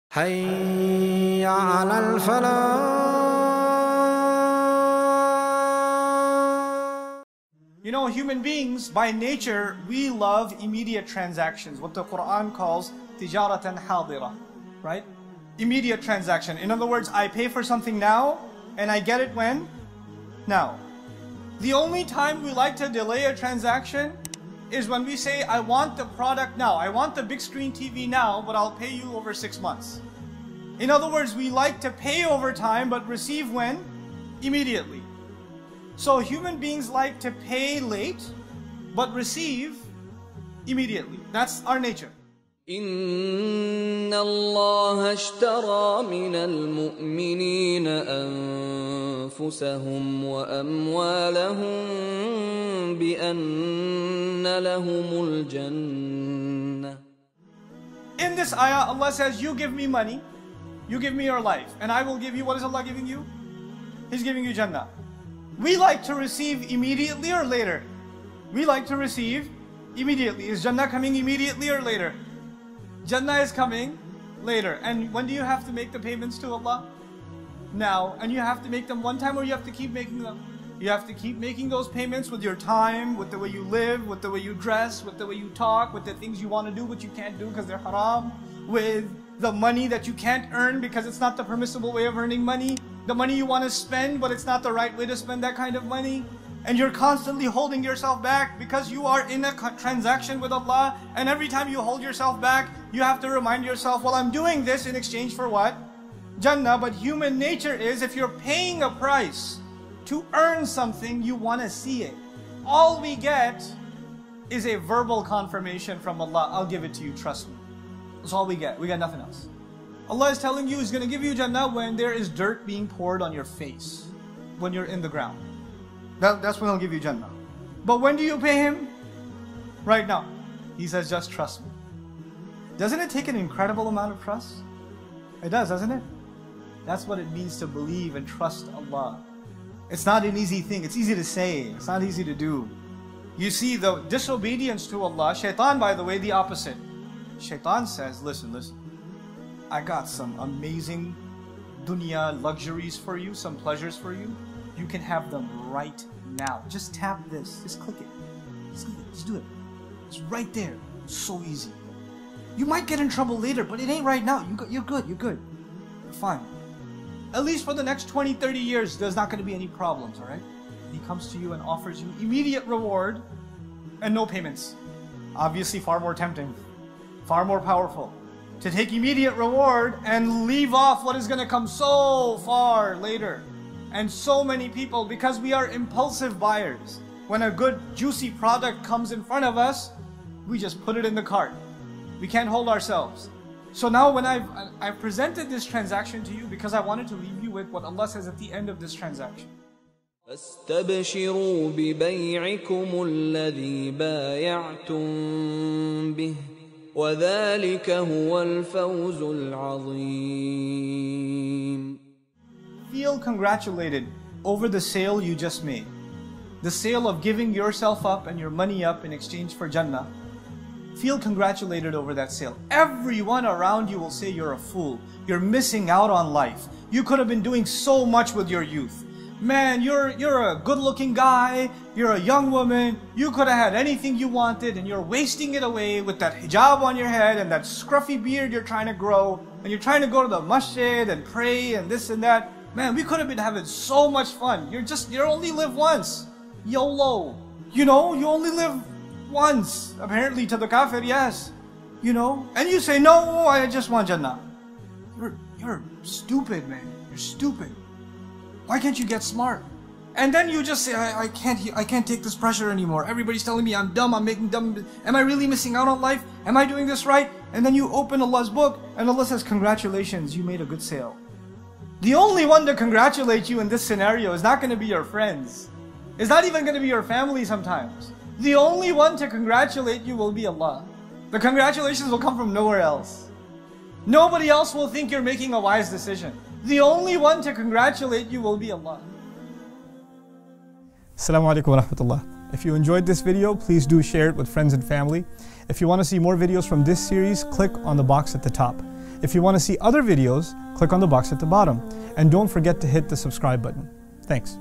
حي على الفلاح. You know, human beings, by nature, we love immediate transactions, what the Quran calls tijaratan hadira, right? Immediate transaction. In other words, I pay for something now, and I get it when? Now. The only time we like to delay a transaction is when we say, I want the product now. I want the big screen TV now, but I'll pay you over 6 months. In other words, we like to pay over time, but receive when? Immediately. So human beings like to pay late, but receive immediately. That's our nature. إن الله اشترى من المؤمنين أنفسهم وأموالهم بأن لهم الجنة. In this ayah, Allah says, you give me money, you give me your life, and I will give you, what is Allah giving you? He's giving you Jannah. We like to receive immediately or later? We like to receive immediately. Is Jannah coming immediately or later? Jannah is coming later. And when do you have to make the payments to Allah? Now. And you have to make them one time, or you have to keep making them? You have to keep making those payments with your time, with the way you live, with the way you dress, with the way you talk, with the things you want to do, which you can't do because they're haram, with the money that you can't earn because it's not the permissible way of earning money, the money you want to spend, but it's not the right way to spend that kind of money. And you're constantly holding yourself back because you are in a transaction with Allah. And every time you hold yourself back, you have to remind yourself, well, I'm doing this in exchange for what? Jannah. But human nature is, if you're paying a price to earn something, you want to see it. All we get is a verbal confirmation from Allah. I'll give it to you, trust me. That's all we get. We got nothing else. Allah is telling you He's going to give you Jannah when there is dirt being poured on your face, when you're in the ground. That's when He'll give you Jannah. But when do you pay Him? Right now. He says, just trust me. Doesn't it take an incredible amount of trust? It does, doesn't it? That's what it means to believe and trust Allah. It's not an easy thing. It's easy to say. It's not easy to do. You see, the disobedience to Allah, shaitan, by the way, the opposite. Shaitan says, listen, I got some amazing dunya luxuries for you, some pleasures for you. You can have them right now. Just tap this. Just click it. Just do it. It's right there. It's so easy. You might get in trouble later, but it ain't right now. You're good. You're fine. At least for the next 20, 30 years, there's not going to be any problems, all right? He comes to you and offers you immediate reward and no payments. Obviously far more tempting, far more powerful. To take immediate reward and leave off what is going to come so far later. And so many people, because we are impulsive buyers, when a good juicy product comes in front of us, we just put it in the cart. We can't hold ourselves. So now when I've presented this transaction to you because I wanted to leave you with what Allah says at the end of this transaction. فاستبشروا ببيعكم الذي بايعتم به وذلك هو الفوز العظيم. Feel congratulated over the sale you just made. The sale of giving yourself up and your money up in exchange for Jannah. Feel congratulated over that sale. Everyone around you will say you're a fool. You're missing out on life. You could have been doing so much with your youth. Man, you're a good-looking guy. You're a young woman. You could have had anything you wanted, and you're wasting it away with that hijab on your head and that scruffy beard you're trying to grow, and you're trying to go to the masjid and pray and this and that. Man, we could have been having so much fun. You only live once. YOLO. You know, you only live once. Apparently to the kafir, yes. You know, and you say, no, I just want Jannah. You're stupid, man. You're stupid. Why can't you get smart? And then you just say, I can't take this pressure anymore. Everybody's telling me I'm dumb, I'm making dumb. Am I really missing out on life? Am I doing this right? And then you open Allah's book and Allah says, congratulations, you made a good sale. The only one to congratulate you in this scenario is not going to be your friends. It's not even going to be your family sometimes. The only one to congratulate you will be Allah. The congratulations will come from nowhere else. Nobody else will think you're making a wise decision. The only one to congratulate you will be Allah. Assalamu alaikum wa rahmatullah. If you enjoyed this video, please do share it with friends and family. If you want to see more videos from this series, click on the box at the top. If you want to see other videos, click on the box at the bottom. And don't forget to hit the subscribe button. Thanks.